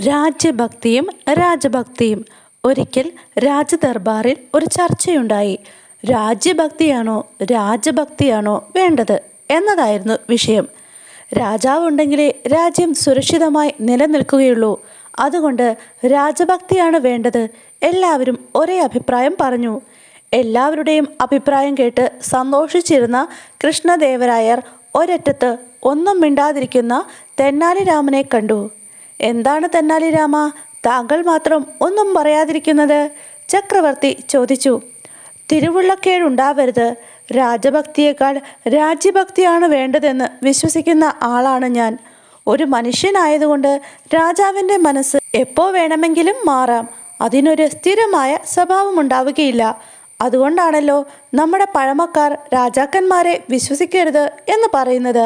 രാജ്യഭക്തിയും രാജഭക്തിയും. ഒരിക്കൽ രാജദർബാറിൽ ഒരു ചർച്ചയുണ്ടായി. രാജ്യഭക്തിയാണോ രാജഭക്തിയാണോ വേണ്ടത് എന്നതായിരുന്നു വിഷയം. രാജാവുണ്ടെങ്കിലേ രാജ്യം സുരക്ഷിതമായി നിലനിൽക്കുകയുള്ളൂ. അതുകൊണ്ട് രാജഭക്തിയാണ് വേണ്ടത്. എല്ലാവരും ഒരേ അഭിപ്രായം പറഞ്ഞു. എല്ലാവരുടെയും അഭിപ്രായം കേട്ട് സന്തോഷിച്ചിരുന്ന കൃഷ്ണദേവരായർ ഒരറ്റത്ത് ഒന്നും മിണ്ടാതിരിക്കുന്ന തെന്നാലി രാമനെ കണ്ടു. എന്താണ് തെന്നാലി രാമ, താങ്കൾ മാത്രം ഒന്നും പറയാതിരിക്കുന്നത്? ചക്രവർത്തി ചോദിച്ചു. തിരുവുള്ളക്കേടുണ്ടാവരുത്. രാജഭക്തിയേക്കാൾ രാജ്യഭക്തിയാണ് വേണ്ടതെന്ന് വിശ്വസിക്കുന്ന ആളാണ് ഞാൻ. ഒരു മനുഷ്യനായതുകൊണ്ട് രാജാവിൻ്റെ മനസ്സ് എപ്പോൾ വേണമെങ്കിലും മാറാം. അതിനൊരു സ്ഥിരമായ സ്വഭാവമുണ്ടാവുകയില്ല. അതുകൊണ്ടാണല്ലോ നമ്മുടെ പഴമക്കാർ രാജാക്കന്മാരെ വിശ്വസിക്കരുത് എന്ന് പറയുന്നത്.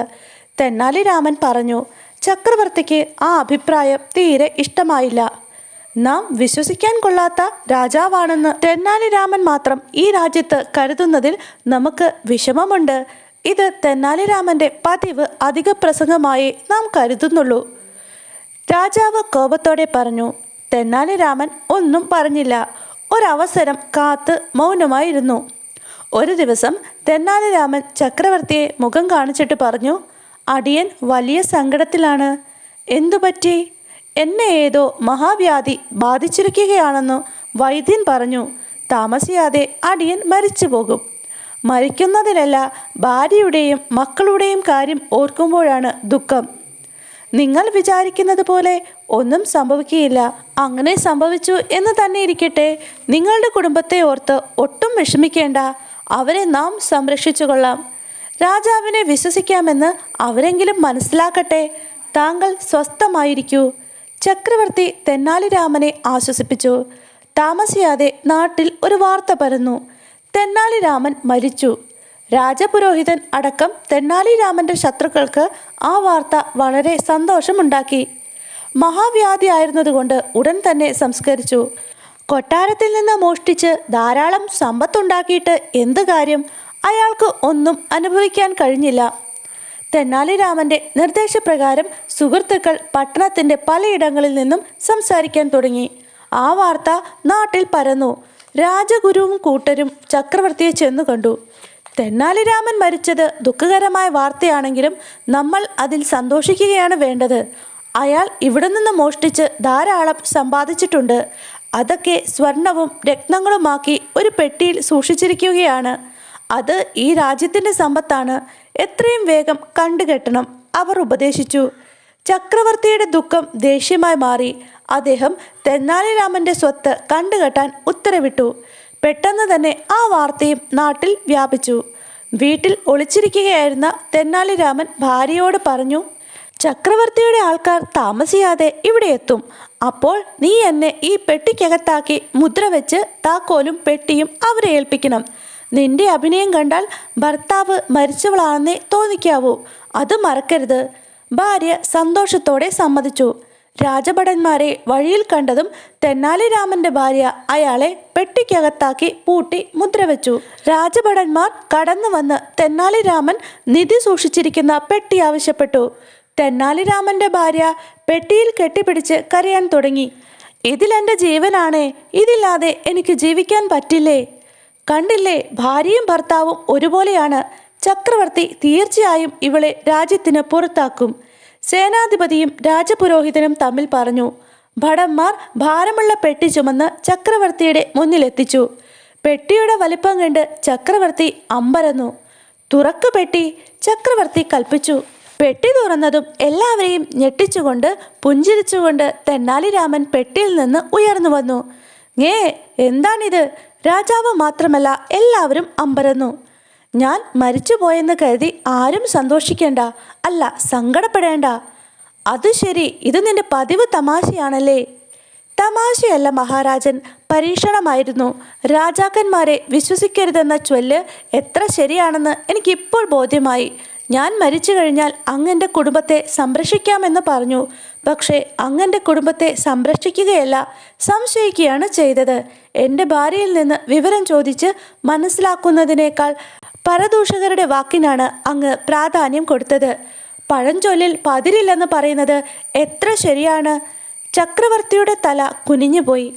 തെന്നാലി രാമൻ പറഞ്ഞു. ചക്രവർത്തിക്ക് ആ അഭിപ്രായം തീരെ ഇഷ്ടമായില്ല. നാം വിശ്വസിക്കാൻ കൊള്ളാത്ത രാജാവാണെന്ന് തെന്നാലി രാമൻ മാത്രം ഈ രാജ്യത്ത് കരുതുന്നതിൽ നമുക്ക് വിഷമമുണ്ട്. ഇത് തെന്നാലി രാമൻ്റെ പതിവ് അധിക പ്രസംഗമായി നാം കരുതുന്നുള്ളൂ. രാജാവ് കോപത്തോടെ പറഞ്ഞു. തെന്നാലി രാമൻ ഒന്നും പറഞ്ഞില്ല. ഒരവസരം കാത്ത് മൗനമായിരുന്നു. ഒരു ദിവസം തെന്നാലി രാമൻ ചക്രവർത്തിയെ മുഖം കാണിച്ചിട്ട് പറഞ്ഞു. അടിയൻ വലിയ സങ്കടത്തിലാണ്. എന്തുപറ്റി? എന്നെ ഏതോ മഹാവ്യാധി ബാധിച്ചിരിക്കുകയാണെന്നു വൈദ്യൻ പറഞ്ഞു. താമസിയാതെ അടിയൻ മരിച്ചു പോകും. മരിക്കുന്നതിലല്ല, ഭാര്യയുടെയും മക്കളുടെയും കാര്യം ഓർക്കുമ്പോഴാണ് ദുഃഖം. നിങ്ങൾ വിചാരിക്കുന്നത് പോലെ ഒന്നും സംഭവിക്കുകയില്ല. അങ്ങനെ സംഭവിച്ചു എന്ന് തന്നെ ഇരിക്കട്ടെ. നിങ്ങളുടെ കുടുംബത്തെ ഓർത്ത് ഒട്ടും വിഷമിക്കേണ്ട. അവരെ നാം സംരക്ഷിച്ചു കൊള്ളാം. രാജാവിനെ വിശ്വസിക്കാമെന്ന് അവരെങ്കിലും മനസ്സിലാക്കട്ടെ. താങ്കൾ സ്വസ്ഥമായിരിക്കൂ. ചക്രവർത്തി തെന്നാലി രാമനെ ആശ്വസിപ്പിച്ചു. താമസിയാതെ നാട്ടിൽ ഒരു വാർത്ത പരന്നു. തെന്നാലി രാമൻ മരിച്ചു. രാജപുരോഹിതൻ അടക്കം തെന്നാലി രാമൻ്റെ ശത്രുക്കൾക്ക് ആ വാർത്ത വളരെ സന്തോഷമുണ്ടാക്കി. മഹാവ്യാധി ആയിരുന്നതുകൊണ്ട് ഉടൻ തന്നെ സംസ്കരിച്ചു. കൊട്ടാരത്തിൽ നിന്ന് മോഷ്ടിച്ച് ധാരാളം സമ്പത്തുണ്ടാക്കിയിട്ട് എന്ത് കാര്യം? അയാൾക്ക് ഒന്നും അനുഭവിക്കാൻ കഴിഞ്ഞില്ല. തെന്നാലി രാമൻ്റെ നിർദ്ദേശപ്രകാരം സുഹൃത്തുക്കൾ പട്ടണത്തിൻ്റെ പലയിടങ്ങളിൽ നിന്നും സംസാരിക്കാൻ തുടങ്ങി. ആ വാർത്ത നാട്ടിൽ പരന്നു. രാജഗുരുവും കൂട്ടരും ചക്രവർത്തിയെ ചെന്നു കണ്ടു. തെന്നാലി രാമൻ മരിച്ചത് ദുഃഖകരമായ വാർത്തയാണെങ്കിലും നമ്മൾ അതിൽ സന്തോഷിക്കുകയാണ് വേണ്ടത്. അയാൾ ഇവിടെ നിന്ന് മോഷ്ടിച്ച് ധാരാളം സമ്പാദിച്ചിട്ടുണ്ട്. അതൊക്കെ സ്വർണവും രത്നങ്ങളുമാക്കി ഒരു പെട്ടിയിൽ സൂക്ഷിച്ചിരിക്കുകയാണ്. അത് ഈ രാജ്യത്തിൻ്റെ സമ്പത്താണ്. എത്രയും വേഗം കണ്ടുകെട്ടണം, അവർ ഉപദേശിച്ചു. ചക്രവർത്തിയുടെ ദുഃഖം ദേഷ്യമായി മാറി. അദ്ദേഹം തെന്നാലി രാമൻ്റെ സ്വത്ത് കണ്ടുകെട്ടാൻ ഉത്തരവിട്ടു. പെട്ടെന്ന് തന്നെ ആ വാർത്തയും നാട്ടിൽ വ്യാപിച്ചു. വീട്ടിൽ ഒളിച്ചിരിക്കുകയായിരുന്ന തെന്നാലി രാമൻ ഭാര്യയോട് പറഞ്ഞു. ചക്രവർത്തിയുടെ ആൾക്കാർ താമസിയാതെ ഇവിടെ എത്തും. അപ്പോൾ നീ എന്നെ ഈ പെട്ടിക്കകത്താക്കി മുദ്ര വെച്ച് താക്കോലും പെട്ടിയും അവരെ ഏൽപ്പിക്കണം. നിന്റെ അഭിനയം കണ്ടാൽ ഭർത്താവ് മരിച്ചവളാണെന്നേ തോന്നിക്കാവൂ. അത് മറക്കരുത്. ഭാര്യ സന്തോഷത്തോടെ സമ്മതിച്ചു. രാജഭടന്മാരെ വഴിയിൽ കണ്ടതും തെന്നാലി രാമൻ്റെ ഭാര്യ അയാളെ പെട്ടിക്കകത്താക്കി പൂട്ടി മുദ്രവെച്ചു. രാജഭടന്മാർ കടന്നു വന്ന് തെന്നാലി രാമൻ നിധി സൂക്ഷിച്ചിരിക്കുന്ന പെട്ടി ആവശ്യപ്പെട്ടു. തെന്നാലി രാമൻ്റെ ഭാര്യ പെട്ടിയിൽ കെട്ടിപ്പിടിച്ച് കരയാൻ തുടങ്ങി. ഇതിലെൻ്റെ ജീവനാണേ, ഇതില്ലാതെ എനിക്ക് ജീവിക്കാൻ പറ്റില്ലേ. കണ്ടില്ലേ, ഭാര്യയും ഭർത്താവും ഒരുപോലെയാണ്. ചക്രവർത്തി തീർച്ചയായും ഇവളെ രാജ്യത്തിന് പുറത്താക്കും. സേനാധിപതിയും രാജപുരോഹിതനും തമ്മിൽ പറഞ്ഞു. ഭടന്മാർ ഭാരമുള്ള പെട്ടി ചുമന്ന് ചക്രവർത്തിയുടെ മുന്നിലെത്തിച്ചു. പെട്ടിയുടെ വലിപ്പം കണ്ട് ചക്രവർത്തി അമ്പരന്നു. തുറക്കു പെട്ടി, ചക്രവർത്തി കൽപ്പിച്ചു. പെട്ടി തുറന്നതും എല്ലാവരെയും ഞെട്ടിച്ചുകൊണ്ട് പുഞ്ചിരിച്ചുകൊണ്ട് തെന്നാലി രാമൻ പെട്ടിയിൽ നിന്ന് ഉയർന്നു വന്നു. എന്താണിത്? രാജാവ് മാത്രമല്ല, എല്ലാവരും അമ്പരന്നു. ഞാൻ മരിച്ചുപോയെന്ന് കരുതി ആരും സന്തോഷിക്കേണ്ട, അല്ല സങ്കടപ്പെടേണ്ട. അത് ശരി, ഇത് നിന്റെ പതിവ് തമാശയാണല്ലേ? തമാശയല്ല മഹാരാജൻ, പരീക്ഷണമായിരുന്നു. രാജാക്കന്മാരെ വിശ്വസിക്കരുതെന്ന ചൊല്ല് എത്ര ശരിയാണെന്ന് എനിക്കിപ്പോൾ ബോധ്യമായി. ഞാൻ മരിച്ചു കഴിഞ്ഞാൽ അങ്ങൻ്റെ കുടുംബത്തെ സംരക്ഷിക്കാമെന്ന് പറഞ്ഞു. പക്ഷേ അങ്ങൻ്റെ കുടുംബത്തെ സംരക്ഷിക്കുകയല്ല, സംശയിക്കുകയാണ് ചെയ്തത്. എൻ്റെ ഭാര്യയിൽ നിന്ന് വിവരം ചോദിച്ച് മനസ്സിലാക്കുന്നതിനേക്കാൾ പരദൂഷകരുടെ വാക്കിനാണ് അങ്ങ് പ്രാധാന്യം കൊടുത്തത്. പഴഞ്ചൊല്ലിൽ പതിരില്ലെന്ന് പറയുന്നത് എത്ര ശരിയാണ്. ചക്രവർത്തിയുടെ തല കുനിഞ്ഞുപോയി.